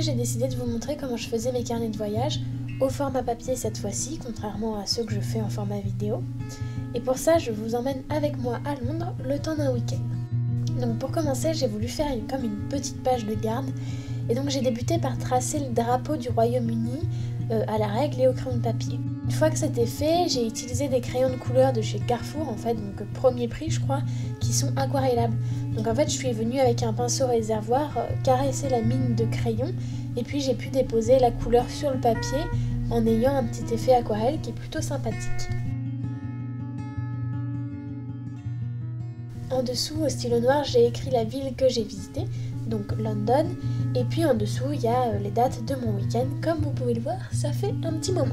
après j'ai décidé de vous montrer comment je faisais mes carnets de voyage au format papier cette fois-ci, contrairement à ceux que je fais en format vidéo. Et pour ça, je vous emmène avec moi à Londres le temps d'un week-end. Donc pour commencer, j'ai voulu faire comme une petite page de garde. Et donc j'ai débuté par tracer le drapeau du Royaume-Uni à la règle et au crayon de papier. Une fois que c'était fait, j'ai utilisé des crayons de couleur de chez Carrefour, en fait, donc premier prix je crois, qui sont aquarellables. Donc en fait je suis venue avec un pinceau réservoir caresser la mine de crayon et puis j'ai pu déposer la couleur sur le papier en ayant un petit effet aquarelle qui est plutôt sympathique. En dessous, au stylo noir, j'ai écrit la ville que j'ai visitée, donc London, et puis en dessous, il y a les dates de mon week-end. Comme vous pouvez le voir, ça fait un petit moment.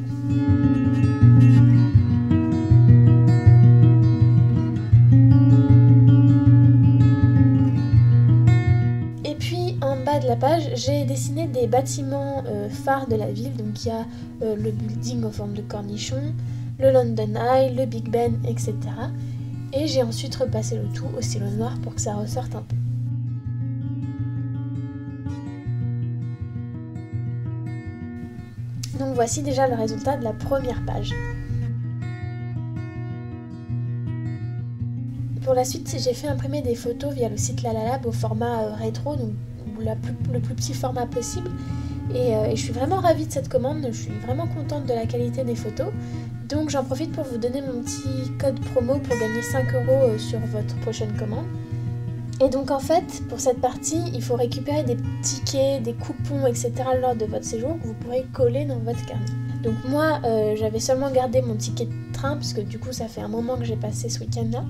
Et puis en bas de la page, j'ai dessiné des bâtiments phares de la ville, donc il y a le building en forme de cornichon, le London Eye, le Big Ben, etc. Et j'ai ensuite repassé le tout au stylo noir pour que ça ressorte un peu. Donc voici déjà le résultat de la première page. Pour la suite, j'ai fait imprimer des photos via le site Lalalab au format rétro, donc le plus petit format possible. Et je suis vraiment ravie de cette commande, je suis vraiment contente de la qualité des photos. Donc j'en profite pour vous donner mon petit code promo pour gagner 5 € sur votre prochaine commande. Et donc en fait, pour cette partie, il faut récupérer des tickets, des coupons, etc. lors de votre séjour que vous pourrez coller dans votre carnet. Donc moi, j'avais seulement gardé mon ticket de train, parce que du coup ça fait un moment que j'ai passé ce week-end-là.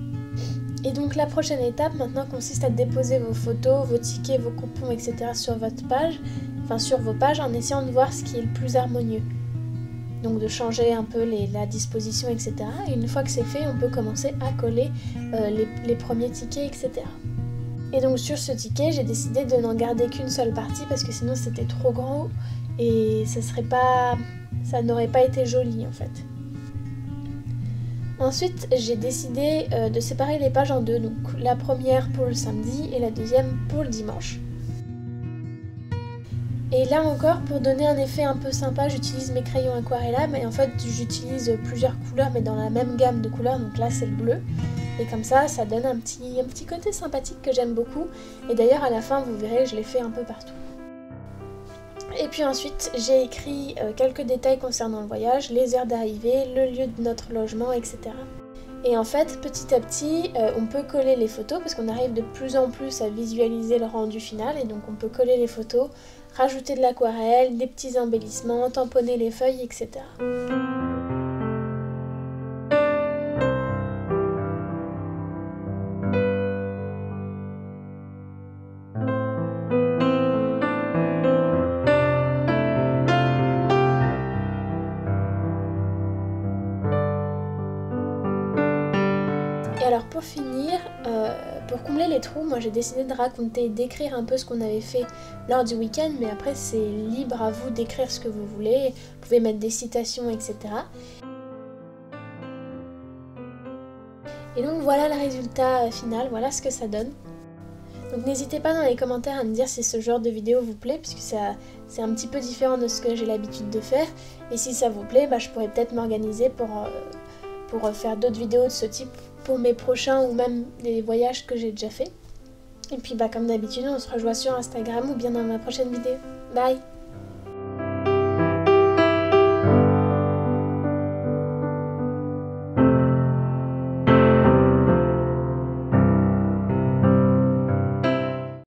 Et donc la prochaine étape maintenant consiste à déposer vos photos, vos tickets, vos coupons, etc. sur votre page, enfin sur vos pages, en essayant de voir ce qui est le plus harmonieux. Donc de changer un peu la disposition, etc. Et une fois que c'est fait, on peut commencer à coller les premiers tickets, etc. Et donc sur ce ticket, j'ai décidé de n'en garder qu'une seule partie parce que sinon c'était trop gros et ça n'aurait pas été joli en fait. Ensuite, j'ai décidé de séparer les pages en deux, donc la première pour le samedi et la deuxième pour le dimanche. Et là encore, pour donner un effet un peu sympa, j'utilise mes crayons aquarellables et en fait j'utilise plusieurs couleurs mais dans la même gamme de couleurs, donc là c'est le bleu. Et comme ça donne un petit côté sympathique que j'aime beaucoup. Et d'ailleurs à la fin, vous verrez, je l'ai fait un peu partout. Et puis ensuite, j'ai écrit quelques détails concernant le voyage, les heures d'arrivée, le lieu de notre logement, etc. Et en fait, petit à petit, on peut coller les photos parce qu'on arrive de plus en plus à visualiser le rendu final. Et donc on peut coller les photos, rajouter de l'aquarelle, des petits embellissements, tamponner les feuilles, etc. Et alors pour finir, pour combler les trous, moi j'ai décidé de raconter, d'écrire un peu ce qu'on avait fait lors du week-end, mais après c'est libre à vous d'écrire ce que vous voulez, vous pouvez mettre des citations, etc. Et donc voilà le résultat final, voilà ce que ça donne. Donc n'hésitez pas dans les commentaires à me dire si ce genre de vidéo vous plaît, puisque c'est un petit peu différent de ce que j'ai l'habitude de faire. Et si ça vous plaît, je pourrais peut-être m'organiser pour faire d'autres vidéos de ce type pour mes prochains ou même des voyages que j'ai déjà fait. Et puis comme d'habitude, on se rejoint sur Instagram ou bien dans ma prochaine vidéo. Bye!